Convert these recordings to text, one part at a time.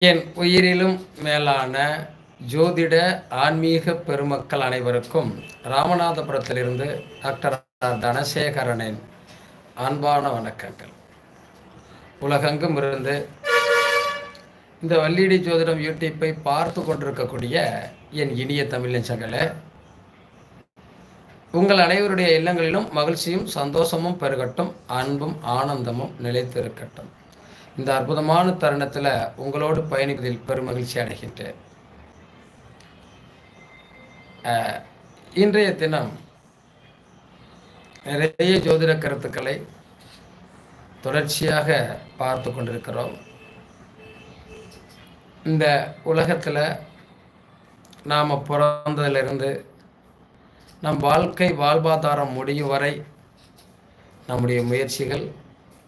என் உயிரிலும் மேலான ஜோதிட ஆன்மீக பெருமக்கள் அனைவருக்கும் ராமநாதபுரத்திலிருந்து டாக்டர் தனசேகரனின் அன்பான வணக்கங்கள். உலகெங்கும் இருந்து இந்த வள்ளிடி ஜோதிடம் யூடியூப்பை பார்த்து கொண்டிருக்கக்கூடிய என் இனிய தமிழ் நெஞ்சங்களே, உங்கள் அனைவருடைய இல்லங்களிலும் மகிழ்ச்சியும் சந்தோஷமும் பெருகட்டும், அன்பும் ஆனந்தமும் நிலைத்திருக்கட்டும். இந்த அற்புதமான தருணத்தில் உங்களோடு பயணிப்பதில் பெரும் மகிழ்ச்சி அடைகின்றேன். இன்றைய தினம் நிறைய ஜோதிட கருத்துக்களை தொடர்ச்சியாக பார்த்து கொண்டிருக்கிறோம். இந்த உலகத்தில் நாம் பிறந்ததிலிருந்து நம் வாழ்வாதாரம் முடியும் வரை நம்முடைய முயற்சிகள்,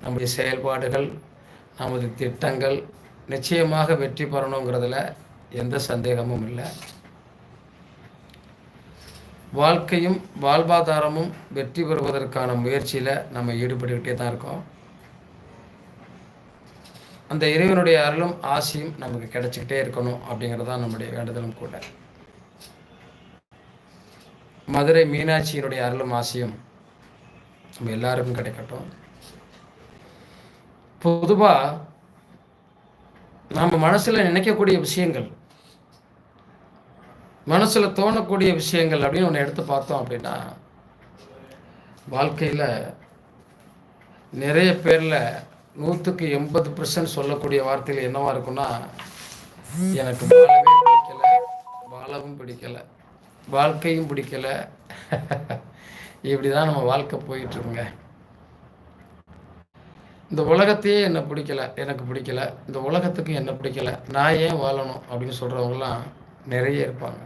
நம்முடைய செயல்பாடுகள், நமது திட்டங்கள் நிச்சயமாக வெற்றி பெறணுங்கிறதுல எந்த சந்தேகமும் இல்லை. வாழ்க்கையும் வாழ்வாதாரமும் வெற்றி பெறுவதற்கான முயற்சியில் நம்ம ஈடுபட்டுக்கிட்டே தான் இருக்கோம். அந்த இறைவனுடைய அருளும் ஆசையும் நமக்கு கிடைச்சிக்கிட்டே இருக்கணும் அப்படிங்கிறது தான் நம்முடைய வேண்டுதலும் கூட. மதுரை மீனாட்சியினுடைய அருளும் ஆசையும் நம்ம எல்லாருக்கும் கிடைக்கட்டும். பொதுவாக நம்ம மனசில் நினைக்கக்கூடிய விஷயங்கள், மனசில் தோணக்கூடிய விஷயங்கள் அப்படின்னு ஒன்று எடுத்து பார்த்தோம் அப்படின்னா, வாழ்க்கையில் நிறைய பேரில் 100% சொல்லக்கூடிய வார்த்தைகள் என்னவா இருக்குன்னா, எனக்கு வாழவே பிடிக்கலை, வாழவும் பிடிக்கலை, வாழ்க்கையும் பிடிக்கலை, இப்படி தான் நம்ம வாழ்க்கை போயிட்டுருக்குங்க. இந்த உலகத்தையே என்ன பிடிக்கல, எனக்கு பிடிக்கல, இந்த உலகத்துக்கு என்ன பிடிக்கல, நான் ஏன் வாழணும் அப்படின்னு சொல்கிறவங்களாம் நிறைய இருப்பாங்க.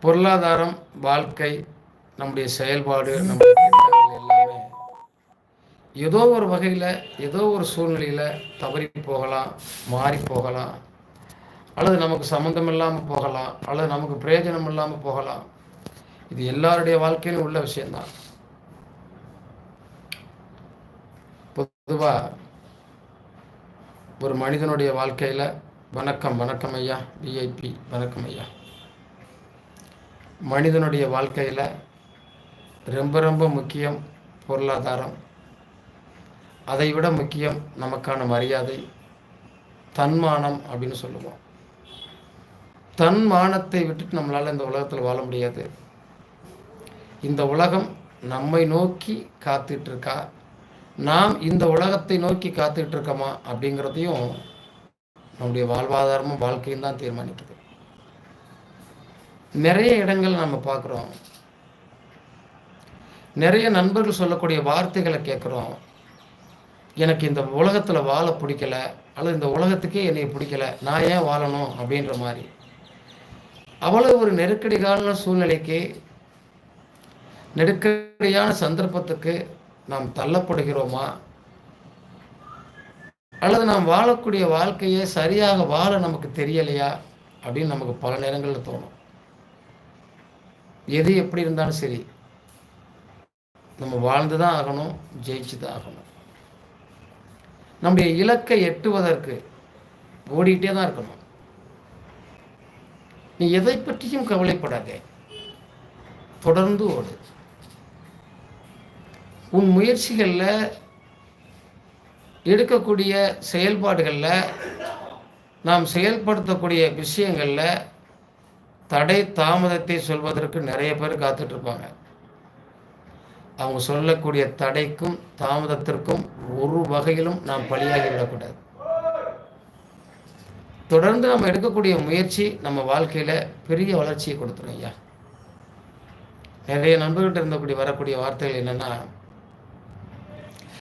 பொருளாதாரம், வாழ்க்கை, நம்முடைய செயல்பாடு, நம்முடைய திட்டங்கள் எல்லாமே ஏதோ ஒரு வகையில், ஏதோ ஒரு சூழ்நிலையில் தவறி போகலாம், மாறி போகலாம், அல்லது நமக்கு சம்மந்தம் இல்லாமல் போகலாம், அல்லது நமக்கு பிரயோஜனம் இல்லாமல் போகலாம். இது எல்லாருடைய வாழ்க்கையிலும் உள்ள விஷயம்தான். பொதுவாக ஒரு மனிதனுடைய வாழ்க்கையில் வணக்கம் ஐயா, விஐபி வணக்கம் ஐயா. மனிதனுடைய வாழ்க்கையில் ரொம்ப ரொம்ப முக்கியம் பொருளாதாரம். அதை விட முக்கியம் நமக்கான மரியாதை, தன்மானம் அப்படின்னு சொல்லுவோம். தன்மானத்தை விட்டுட்டு நம்மளால் இந்த உலகத்தில் வாழ முடியாது. இந்த உலகம் நம்மை நோக்கி காத்துட்ருக்கா, நாம் இந்த உலகத்தை நோக்கி காத்துக்கிட்டு இருக்கோமா அப்படிங்கிறதையும் நம்முடைய வாழ்வாதாரமும் வாழ்க்கையும் தான் தீர்மானிக்குது. நிறைய இடங்கள் நம்ம பார்க்குறோம், நிறைய நண்பர்கள் சொல்லக்கூடிய வார்த்தைகளை கேட்குறோம். எனக்கு இந்த உலகத்தில் வாழ பிடிக்கல, அல்லது இந்த உலகத்துக்கே என்னை பிடிக்கல, நான் ஏன் வாழணும் அப்படின்ற மாதிரி. அவ்வளோ ஒரு நெருக்கடியான சூழ்நிலைக்கு, நெருக்கடியான சந்தர்ப்பத்துக்கு நாம் தள்ளப்படுகிறோமா, அல்லது நாம் வாழக்கூடிய வாழ்க்கையை சரியாக வாழ நமக்கு தெரியலையா அப்படின்னு நமக்கு பல நேரங்களில் தோணும். எது எப்படி இருந்தாலும் சரி, நம்ம வாழ்ந்து தான் ஆகணும், ஜெயிச்சு தான் ஆகணும். நம்முடைய இலக்கை எட்டுவதற்கு ஓடிட்டே தான் இருக்கணும். நீ எதை பற்றியும் கவலைப்படாதே, தொடர்ந்து ஓடு. உன் முயற்சிகளில், எடுக்கக்கூடிய செயல்பாடுகளில், நாம் செயல்படுத்தக்கூடிய விஷயங்களில் தடை தாமதத்தை சொல்வதற்கு நிறைய பேர் காத்துட்ருப்பாங்க. அவங்க சொல்லக்கூடிய தடைக்கும் தாமதத்திற்கும் ஒரு வகையிலும் நாம் பலியாகி விடக்கூடாது. தொடர்ந்து நம்ம எடுக்கக்கூடிய முயற்சி நம்ம வாழ்க்கையில் பெரிய வளர்ச்சியை கொடுத்துரும் ஐயா. நிறைய நண்பர்கள்ட்ட இருந்தக்கூடிய வரக்கூடிய வார்த்தைகள் என்னென்னா,